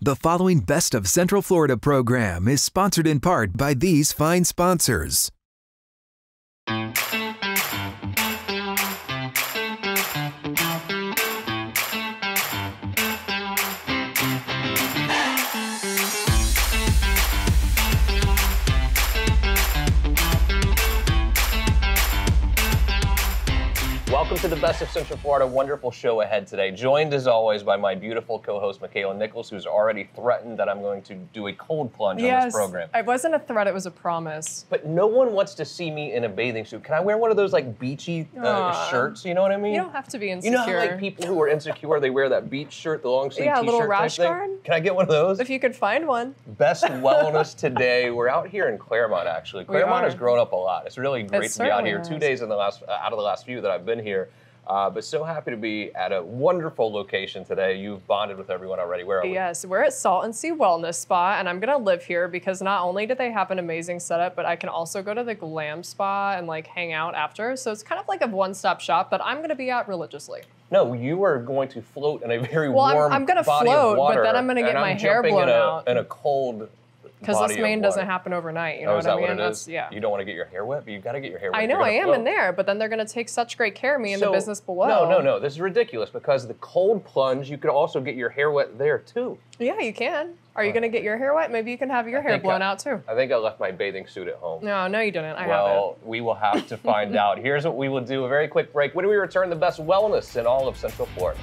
The following Best of Central Florida program is sponsored in part by these fine sponsors. Welcome to the Best of Central Florida. Wonderful show ahead today. Joined as always by my beautiful co-host Makaila Nichols, who's already threatened that I'm going to do a cold plunge on this program. It wasn't a threat, it was a promise. But no one wants to see me in a bathing suit. Can I wear one of those like beachy shirts? You know what I mean? You don't have to be insecure. You know how like people who are insecure, they wear that beach shirt, the long sleeve t-shirt a little rash type guard? thing? Can I get one of those? If you could find one. Best Wellness today. We're out here in Claremont, actually. Claremont has grown up a lot. It's really great to be out here. 2 days in the last, out of the last few that I've been here. But so happy to be at a wonderful location today. You've bonded with everyone already. Where are we? Yes, we're at Salt and Sea Wellness Spa, and I'm gonna live here because not only do they have an amazing setup, but I can also go to the glam spa and like hang out after. So it's kind of like a one-stop shop that I'm gonna be at religiously. No, you are going to float in a very warm body I'm gonna float, of water, but then I'm gonna get my hair blown out. In a cold because this main doesn't happen overnight, you know what I mean? What it is? Yeah. You don't want to get your hair wet, but you've got to get your hair wet. I know, I am in there, but then they're going to take such great care of me in the business below. No, this is ridiculous because the cold plunge, you could also get your hair wet there too. Yeah, you can. Are you going to get your hair wet? Maybe you can have your hair blown out too. I think I left my bathing suit at home. No, you didn't. I have it. Well, we will have to find out. Here's what we will do, a very quick break. When do we return, the best wellness in all of Central Florida?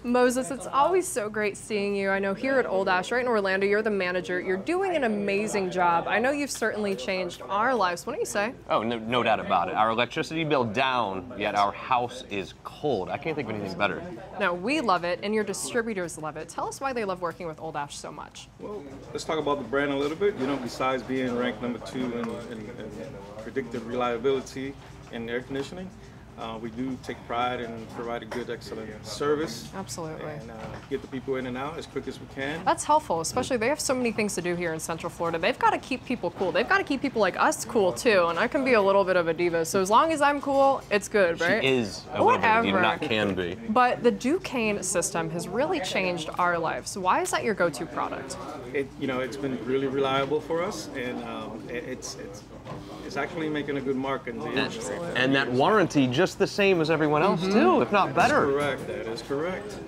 Moses, it's always so great seeing you. I know here at Old Ash, right in Orlando, you're the manager. You're doing an amazing job. I know you've certainly changed our lives. What do you say? Oh, no doubt about it. Our electricity bill down, yet our house is cold. I can't think of anything better. No, we love it, and your distributors love it. Tell us why they love working with Old Ash so much. Well, let's talk about the brand a little bit. You know, besides being ranked #2 in predictive reliability in air conditioning, we do take pride in providing good, excellent service. Absolutely. And get the people in and out as quick as we can. That's helpful, especially they have so many things to do here in Central Florida. They've got to keep people cool. They've got to keep people like us cool too, and I can be a little bit of a diva. So as long as I'm cool, it's good, right? She is a little bit of a diva, not can be. But the Duquesne system has really changed our lives. Why is that your go-to product? It's been really reliable for us, and it's actually making a good mark in the industry. And that warranty just the same as everyone else too, if not better. That's correct. That is correct.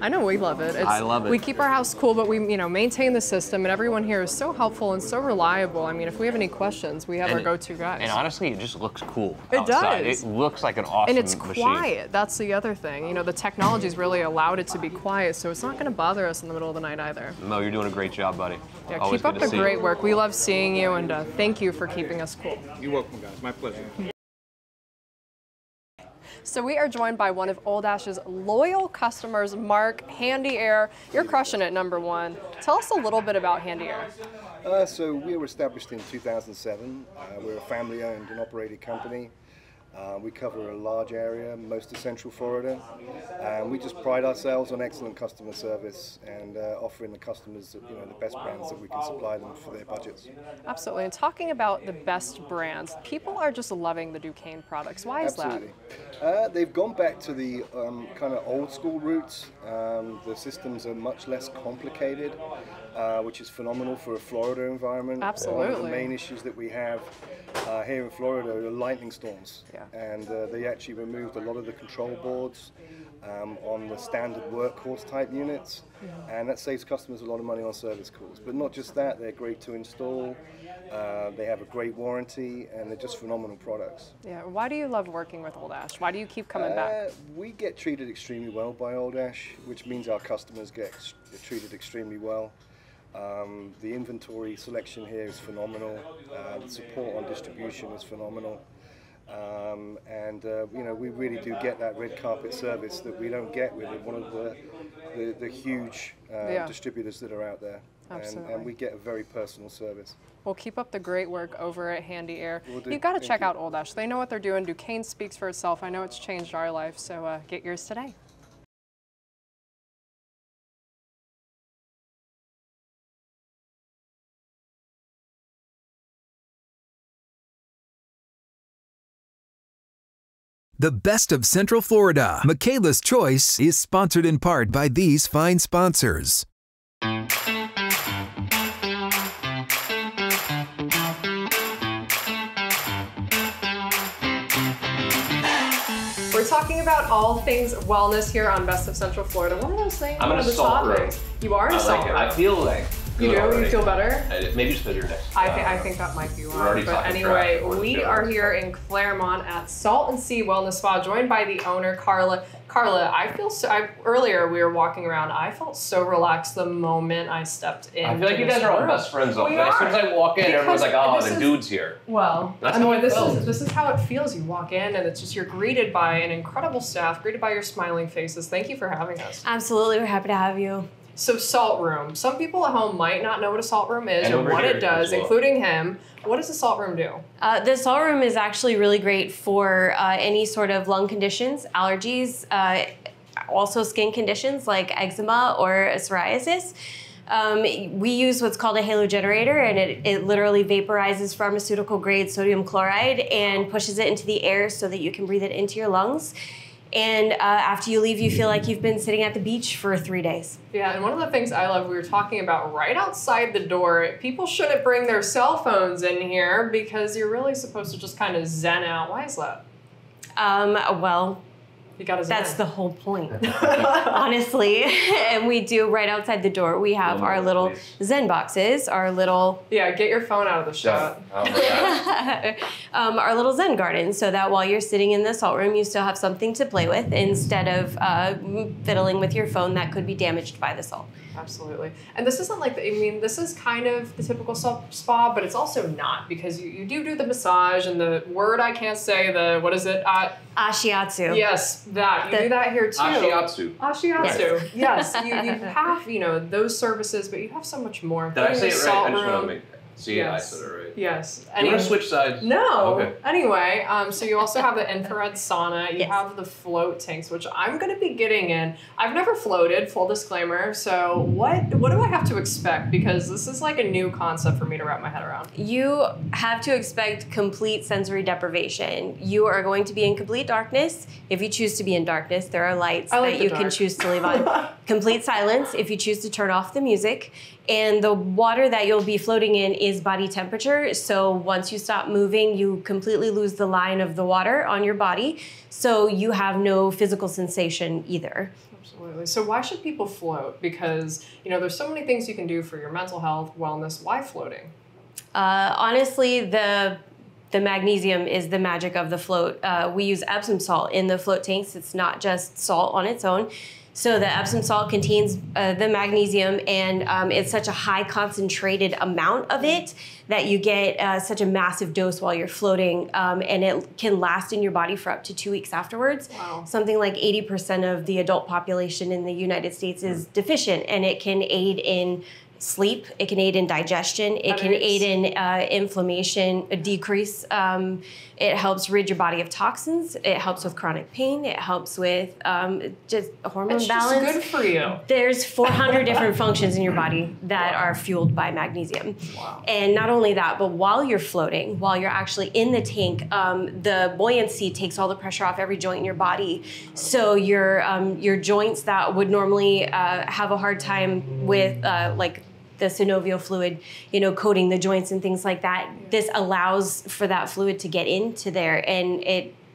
I know we love it. I love it. We keep our house cool, but we maintain the system, and everyone here is so helpful and so reliable. I mean, if we have any questions, we have our go-to guys. And honestly, it just looks cool It outside. does. It looks like an awesome machine. And it's machine. quiet. That's the other thing. The technology's really allowed it to be quiet, so it's not going to bother us in the middle of the night either. Mo, you're doing a great job, buddy. Yeah, Always keep up good to the see great you. work. We love seeing you, and thank you for keeping us cool. You're welcome, guys. My pleasure. So we are joined by one of Old Ash's loyal customers, Mark, Handy Air. You're crushing it, #1. Tell us a little bit about Handy Air. So we were established in 2007. We're a family-owned and operated company. We cover a large area, most of Central Florida. We just pride ourselves on excellent customer service and offering the customers the best brands that we can supply them for their budgets. Absolutely. And talking about the best brands, people are just loving the Duquesne products. Why is Absolutely. They've gone back to the kind of old school roots. The systems are much less complicated, which is phenomenal for a Florida environment. Absolutely. One of the main issues that we have here in Florida are lightning storms. Yeah. And they actually removed a lot of the control boards on the standard workhorse type units, and that saves customers a lot of money on service calls. But not just that, they're great to install, they have a great warranty, and they're just phenomenal products. Yeah. Why do you love working with Old Ash? Why do you keep coming back? We get treated extremely well by Old Ash, which means our customers get treated extremely well. The inventory selection here is phenomenal. The support on distribution is phenomenal. We really do get that red carpet service that we don't get with one of the huge distributors that are out there. And we get a very personal service. Well, keep up the great work over at Handy Air. You've got to Thank check you. out Old Ash. They know what they're doing. Duquesne speaks for itself. I know it's changed our life, so get yours today. The Best of Central Florida, Makaila's Choice, is sponsored in part by these fine sponsors. We're talking about all things wellness here on Best of Central Florida. What are those things? I'm in a salt room. You are in a salt room. I feel like you do? already. You feel better? Maybe just because you're next. I think that might be why. But anyway, we are here in Claremont at Salt and Sea Wellness Spa, joined by the owner, Carla. Carla, I feel so. Earlier we were walking around. I felt so relaxed the moment I stepped in. I feel like you guys are all best friends. As soon as I walk in, everyone's like, "Oh, the dude's here." Well, that's I mean, this is how it feels. You walk in, and it's just you're greeted by an incredible staff, greeted by your smiling faces. Thank you for having us. Absolutely, we're happy to have you. So salt room. Some people at home might not know what a salt room is or what it does, including him. What does a salt room do? The salt room is actually really great for any sort of lung conditions, allergies, also skin conditions like eczema or psoriasis. We use what's called a halo generator, and it literally vaporizes pharmaceutical grade sodium chloride and pushes it into the air so that you can breathe it into your lungs. And after you leave, you feel like you've been sitting at the beach for 3 days. Yeah, and one of the things I love, we were talking about right outside the door, people shouldn't bring their cell phones in here because you're really supposed to just kind of zen out. Why is that? Well, you gotta zen. That's the whole point, honestly. And we do right outside the door. We have our little Zen boxes, our little... Yeah, get your phone out of the shot. Our little Zen garden, so that while you're sitting in the salt room, you still have something to play with instead of fiddling with your phone that could be damaged by the salt. Absolutely. And this isn't like, this is kind of the typical spa, but it's also not, because you do the massage, and the word I can't say, what is it? Ashiatsu. Yes, that. You do that here too. Ashiatsu. Ashiatsu. Yes. You have, those services, but you have so much more. Did I say it right? I just want to make See, yes. I said it right. Yes. Do you want to switch sides? No. Okay. Anyway, so you also have the infrared sauna. You have the float tanks, which I'm going to be getting in. I've never floated, full disclaimer. So what do I have to expect? Because this is like a new concept for me to wrap my head around. You have to expect complete sensory deprivation. You are going to be in complete darkness. If you choose to be in darkness, there are lights that you can choose to leave on. Complete silence if you choose to turn off the music. And the water that you'll be floating in is body temperature. So once you stop moving, you completely lose the line of the water on your body. So you have no physical sensation either. Absolutely. So why should people float? Because, there's so many things you can do for your mental health, wellness. Why floating? Honestly, the magnesium is the magic of the float. We use Epsom salt in the float tanks. It's not just salt on its own. So the Epsom salt contains the magnesium, and it's such a high concentrated amount of it that you get such a massive dose while you're floating, and it can last in your body for up to 2 weeks afterwards. Wow. Something like 80% of the adult population in the United States is deficient, and it can aid in sleep, it can aid in digestion, it can aid in inflammation, a decrease. It helps rid your body of toxins. It helps with chronic pain. It helps with just hormone balance. It's good for you. There's 400 different functions in your body that are fueled by magnesium. Wow. And not only that, but while you're floating, while you're actually in the tank, the buoyancy takes all the pressure off every joint in your body. So your joints that would normally have a hard time with like the synovial fluid, coating the joints and things like that. This allows for that fluid to get into there, and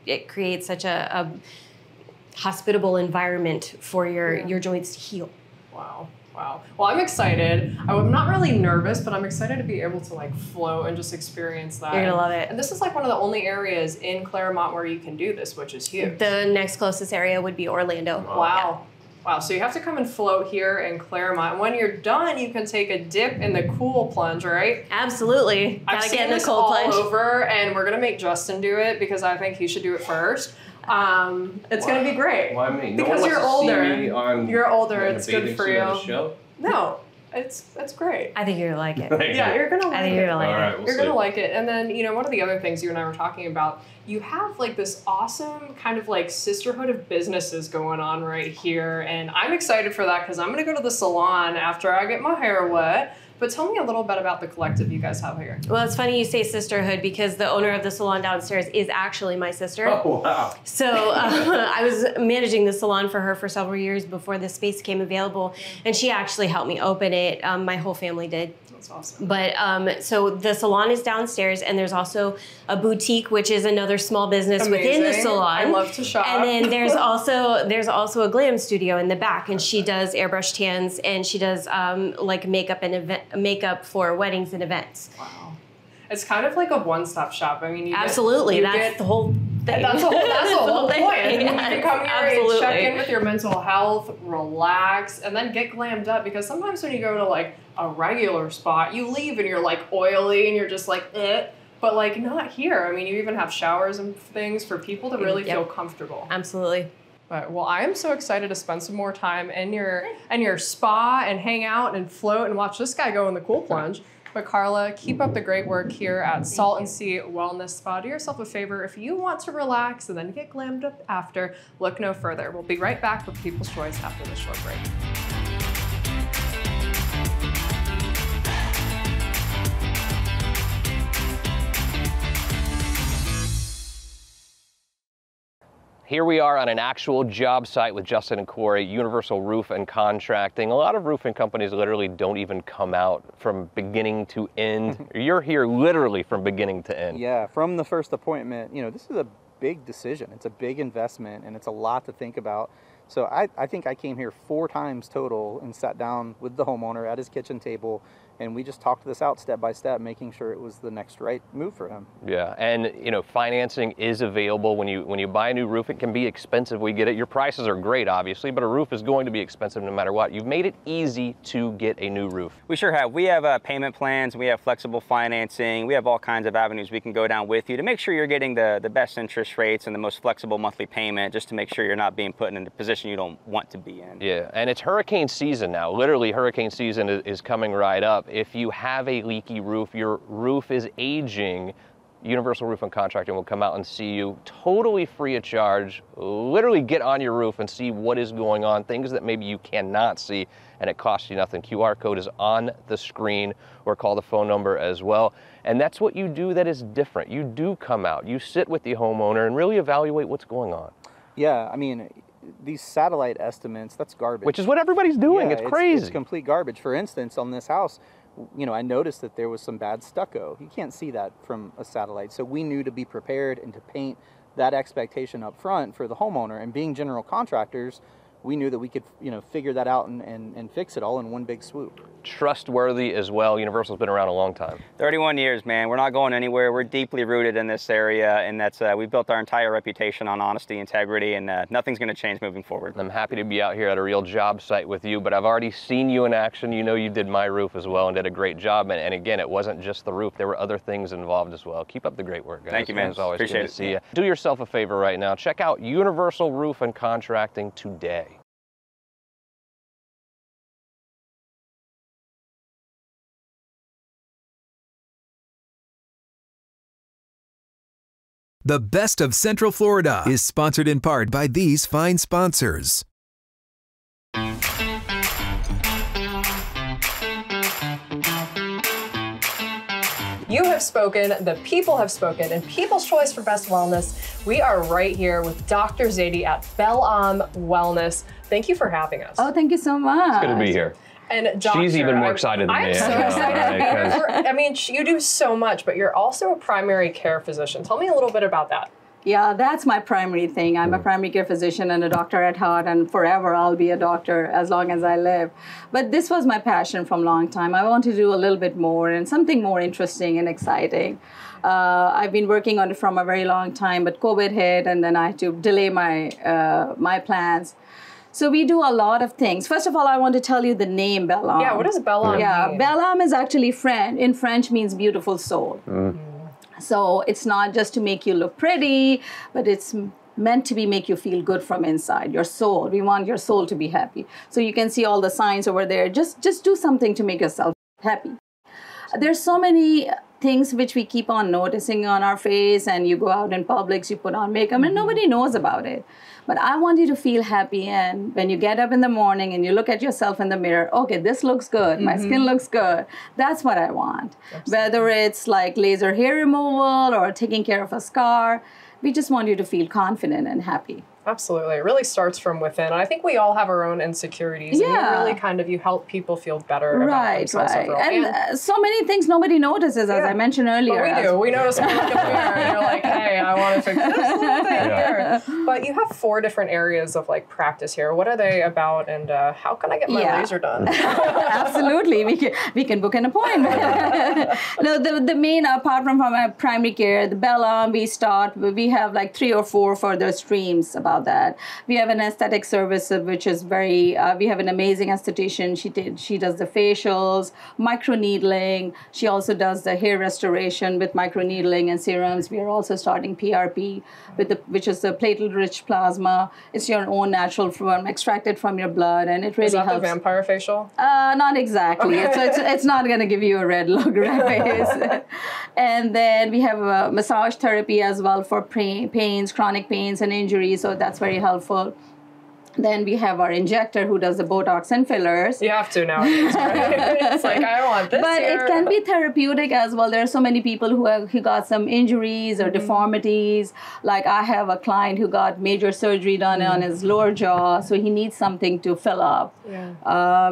it creates such a hospitable environment for your joints to heal. Wow. Wow. Well, I'm excited. I'm not really nervous, but I'm excited to be able to float and just experience that. You're gonna love it. And this is one of the only areas in Claremont where you can do this, which is huge. The next closest area would be Orlando. Wow. Yeah. Wow, so you have to come and float here in Claremont. When you're done, you can take a dip in the cool plunge, right? Absolutely. I've seen this all over, and we're gonna make Justin do it because I think he should do it first. It's gonna be great. Why me? Because no one you're wants to older. See me on, you're older. It's good for you. Show? No, it's great. I think you're gonna like it. Yeah, you're gonna like it. I think you're gonna like it. Right, you're gonna like it. And then one of the other things you and I were talking about, you have this awesome kind of sisterhood of businesses going on right here, and I'm excited for that because I'm gonna go to the salon after I get my hair wet. But tell me a little bit about the collective you guys have here. Well, it's funny you say sisterhood because the owner of the salon downstairs is actually my sister. Oh, wow. So I was managing the salon for her for several years before the space came available, and she actually helped me open it. My whole family did. That's awesome. But so the salon is downstairs, and there's also a boutique, which is another small business within the salon. I love to shop. And then there's also a glam studio in the back, and she does airbrush tans, and she does like makeup for weddings and events. Wow. It's kind of like a one-stop shop. I mean, that's the whole thing. That's the whole point. Yes, You can come here absolutely. and check in with your mental health, relax, and then get glammed up. Because sometimes when you go to like a regular spot, you leave and you're like oily and you're just like, eh. But like not here. I mean, you even have showers and things for people to really feel comfortable. Absolutely. But well, I am so excited to spend some more time in your spa and hang out and float and watch this guy go in the cool plunge. But Carla, keep up the great work here at Salt and Sea Wellness Spa. Do yourself a favor. If you want to relax and then get glammed up after, look no further. We'll be right back with People's Choice after this short break. Here we are on an actual job site with Justin and Corey, Universal Roof and Contracting. A lot of roofing companies literally don't even come out from beginning to end. You're here literally from beginning to end. Yeah, from the first appointment. You know, this is a big decision. It's a big investment, and it's a lot to think about. So I think I came here 4 times total and sat down with the homeowner at his kitchen table, and we just talked this out step by step, making sure it was the next right move for him. Yeah, and you know, financing is available. When you buy a new roof, it can be expensive. We get it. Your prices are great, obviously, but a roof is going to be expensive no matter what. You've made it easy to get a new roof. We sure have. We have payment plans. We have flexible financing. We have all kinds of avenues we can go down with you to make sure you're getting the best interest rates and the most flexible monthly payment, just to make sure you're not being put in a position you don't want to be in. Yeah, and it's hurricane season now. Literally, hurricane season is coming right up. If you have a leaky roof, your roof is aging, Universal Roof and Contracting will come out and see you totally free of charge. Literally get on your roof and see what is going on, things that maybe you cannot see, and it costs you nothing. QR code is on the screen, or call the phone number as well. And that's what you do that is different. You do come out, you sit with the homeowner and really evaluate what's going on. Yeah, I mean, these satellite estimates, that's garbage. Which is what everybody's doing. Yeah, it's crazy. It's complete garbage. For instance, on this house, you know, I noticed that there was some bad stucco. You can't see that from a satellite. So we knew to be prepared and to paint that expectation up front for the homeowner. And being general contractors, we knew that we could, you know, figure that out and fix it all in one big swoop. Trustworthy as well. Universal's been around a long time. 31 years, man. We're not going anywhere. We're deeply rooted in this area, and that's we built our entire reputation on honesty, integrity, and nothing's going to change moving forward. I'm happy to be out here at a real job site with you, but I've already seen you in action. You know you did my roof as well and did a great job. And again, it wasn't just the roof. There were other things involved as well. Keep up the great work, guys. Thank you, man. As always, Appreciate good it. to see you. Do yourself a favor right now. Check out Universal Roof and Contracting today. The Best of Central Florida is sponsored in part by these fine sponsors. You have spoken, the people have spoken, and People's Choice for Best Wellness. We are right here with Dr. Zaidi at Belle Ame Wellness. Thank you for having us. Oh, thank you so much. It's good to be here. And doctor, She's even more excited than me. I'm so excited to be here. I mean, you do so much, but you're also a primary care physician. Tell me a little bit about that. Yeah, that's my primary thing. I'm a primary care physician and a doctor at heart, and forever I'll be a doctor as long as I live. But this was my passion from a long time. I want to do a little bit more and something more interesting and exciting. I've been working on it from a very long time, but COVID hit, and then I had to delay my plans. So we do a lot of things. First of all, I want to tell you the name Belle Ame. Yeah, what does Belle Ame mean? Belle Ame is actually French. In French means beautiful soul. So it's not just to make you look pretty, but it's meant to make you feel good from inside, your soul. We want your soul to be happy. So you can see all the signs over there. Just do something to make yourself happy. There's so many things which we keep on noticing on our face, and you go out in public, you put on makeup, and nobody knows about it. But I want you to feel happy, and when you get up in the morning and you look at yourself in the mirror, okay, this looks good, my skin looks good. That's what I want. Absolutely. Whether it's like laser hair removal or taking care of a scar, we just want you to feel confident and happy. Absolutely. It really starts from within. And I think we all have our own insecurities. Yeah. And you really kind of, you help people feel better about themselves overall. And so many things nobody notices, as I mentioned earlier. But we do. We notice when we look in the mirror and you're like, hey, I want to fix this little thing here. But you have 4 different areas of like practice here. What are they about, and how can I get my laser done? Absolutely. We can book an appointment. No, the main, apart from my primary care, the Belle Ame, we have like 3 or 4 further streams about that. We have an aesthetic service, which is very, we have an amazing esthetician. She does the facials, microneedling. She also does the hair restoration with microneedling and serums. We are also starting PRP, which is the platelet-rich plasma. It's your own natural form, extracted from your blood, and it really helps. Is that the vampire facial? Not exactly. Okay. It's not going to give you a red face. And then we have massage therapy as well for pains, chronic pains, and injuries. So that's very helpful. Then we have our injector who does the Botox and fillers. You have to nowadays, right? It's like, I want this But here. it can be therapeutic as well. There are so many people who got some injuries or deformities. Like I have a client who got major surgery done on his lower jaw, so he needs something to fill up,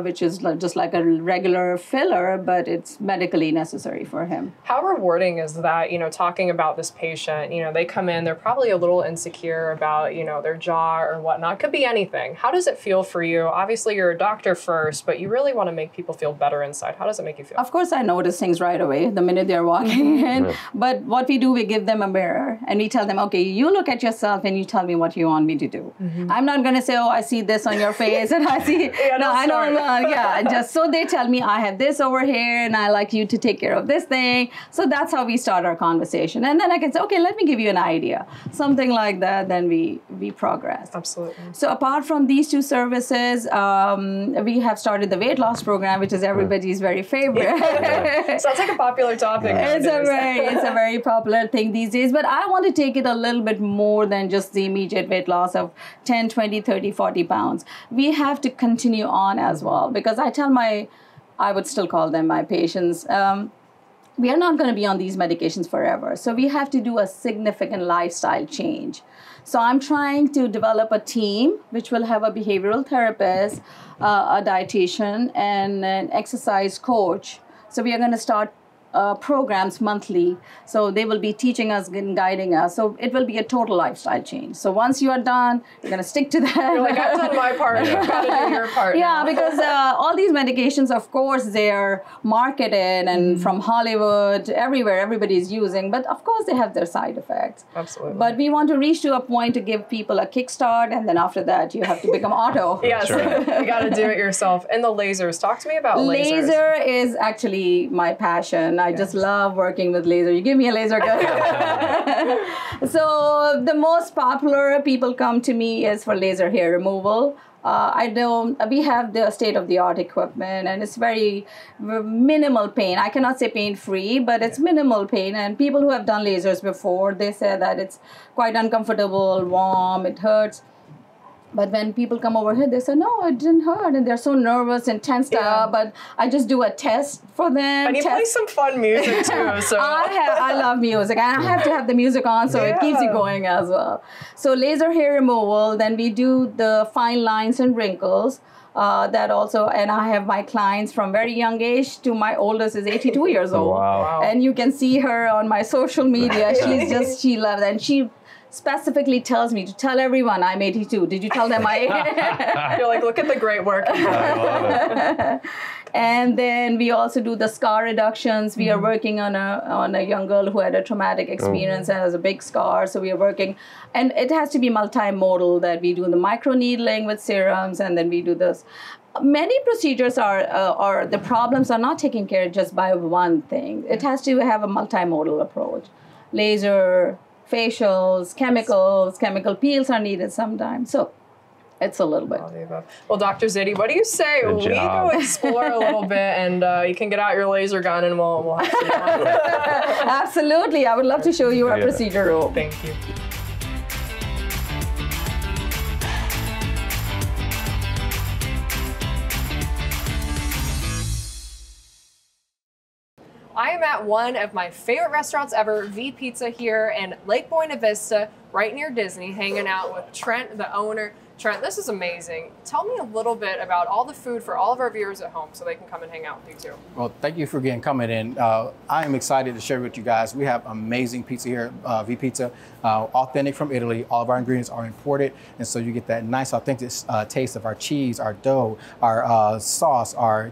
which is just like a regular filler, but it's medically necessary for him. How rewarding is that, talking about this patient, they come in, they're probably a little insecure about, their jaw or whatnot. Could be anything. How does it feel for you? Obviously, you're a doctor first, but you really want to make people feel better inside. How does it make you feel? Of course, I notice things right away the minute they're walking in. But what we do, we give them a mirror and we tell them, okay, you look at yourself and you tell me what you want me to do. I'm not going to say, oh, I see this on your face and I see, just so they tell me I have this over here and I like you to take care of this thing. So that's how we start our conversation. And then I can say, okay, let me give you an idea. Something like that, then we progress. Absolutely. So apart from these 2 services, we have started the weight loss program, which is everybody's very favorite. Sounds like a popular topic. It's a very popular thing these days, but I want to take it a little bit more than just the immediate weight loss of 10, 20, 30, 40 pounds. We have to continue on as well, because I would still call them my patients, we are not going to be on these medications forever. So we have to do a significant lifestyle change. So I'm trying to develop a team which will have a behavioral therapist, a dietitian, and an exercise coach. So we are going to start programs monthly. So they will be teaching us and guiding us. So it will be a total lifestyle change. So once you are done, you're going to stick to that. You're like, I've done my part. You've got to do your part. Yeah, because all these medications, of course, they're marketed and from Hollywood, everywhere, everybody's using. But of course, they have their side effects. Absolutely. But we want to reach to a point to give people a kickstart. And then after that, you have to become auto. Yes, you got to do it yourself. And the lasers. Talk to me about lasers. Laser is actually my passion. I just love working with laser. You give me a laser gun. So the most popular people come to me is for laser hair removal. We have the state-of-the-art equipment, and it's very minimal pain. I cannot say pain-free, but it's minimal pain. And people who have done lasers before, they say that it's quite uncomfortable, warm, it hurts. But when people come over here, they say, no, it didn't hurt. And they're so nervous and tensed up. But I just do a test for them. And you play some fun music, too. So I love music. And I have to have the music on, so it keeps you going as well. So laser hair removal. Then we do the fine lines and wrinkles. That also, and I have my clients from very young age to my oldest is 82 years old. Wow. And you can see her on my social media. She loves it. And she specifically tells me to tell everyone I'm 82. Did you tell them I am? You're like, look at the great work. And then we also do the scar reductions. We are working on a young girl who had a traumatic experience and has a big scar. So we are working, and it has to be multimodal, that we do the microneedling with serums, and then we do this. Many procedures are the problems are not taken care of just by one thing. It has to have a multimodal approach. Laser, facials, chemical peels are needed sometimes. So It's a little bit. Well, Dr. Ziddy, what do you say we go explore a little bit, and you can get out your laser gun and we'll have some fun. Absolutely. I would love to show you our procedure room. Thank you. I am at one of my favorite restaurants ever, V Pizza here in Lake Buena Vista, right near Disney, hanging out with Trent, the owner. Trent, this is amazing. Tell me a little bit about all the food for all of our viewers at home so they can come and hang out with you too. Well, thank you for coming in. I am excited to share with you guys. We have amazing pizza here at V Pizza, authentic from Italy. All of our ingredients are imported, and so you get that nice, authentic taste of our cheese, our dough, our sauce, our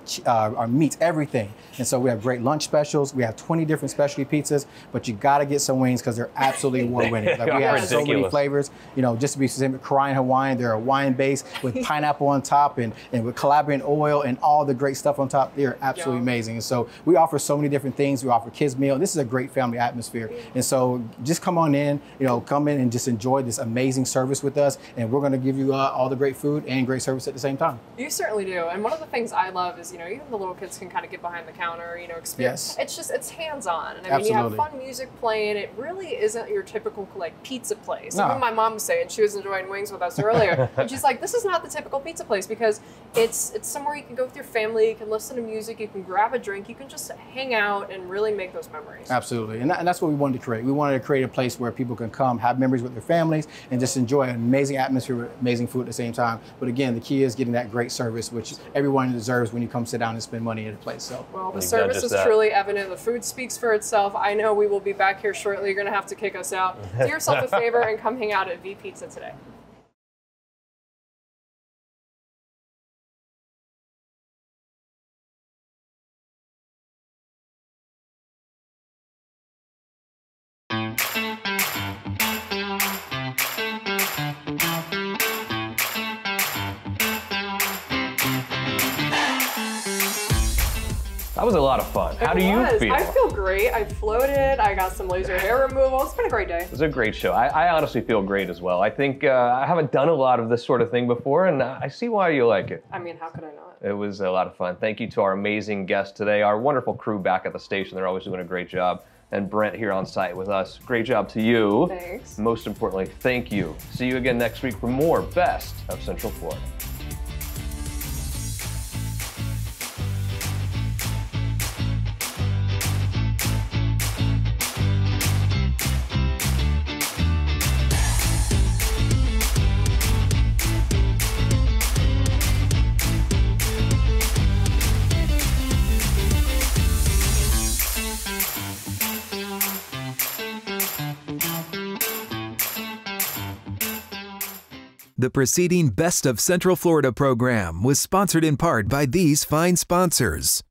meats, everything. And so we have great lunch specials. We have 20 different specialty pizzas, but you got to get some wings because they're absolutely award-winning. Like, we have so many flavors. You know, just to be specific, Korean Hawaiian, they're Hawaiian base with pineapple on top and with calabrian oil and all the great stuff on top. They're absolutely amazing. And so we offer so many different things. We offer kids meal. This is a great family atmosphere. And so just come on in, come in and just enjoy this amazing service with us. And we're going to give you all the great food and great service at the same time. You certainly do. And one of the things I love is, even the little kids can kind of get behind the counter, experience. Yes. It's hands-on. And I mean, you have fun music playing. It really isn't your typical pizza place. No. Even my mom was saying, she was enjoying wings with us earlier. And she's like, this is not the typical pizza place because it's somewhere you can go with your family, you can listen to music, you can grab a drink, you can just hang out and really make those memories. Absolutely. And that's what we wanted to create. We wanted to create a place where people can come, have memories with their families, and just enjoy an amazing atmosphere with amazing food at the same time. But again, the key is getting that great service, which everyone deserves when you come sit down and spend money at a place. So, well, the service is truly evident. The food speaks for itself. I know we will be back here shortly. You're going to have to kick us out. Do yourself a favor and come hang out at V Pizza today. That was a lot of fun. How do you feel? I feel great. I floated. I got some laser hair removal. It's been a great day. It was a great show. I honestly feel great as well. I think I haven't done a lot of this sort of thing before, and I see why you like it. I mean, how could I not? It was a lot of fun. Thank you to our amazing guests today, our wonderful crew back at the station. They're always doing a great job. And Brent here on site with us. Great job to you. Thanks. Most importantly, thank you. See you again next week for more Best of Central Florida. The preceding Best of Central Florida program was sponsored in part by these fine sponsors.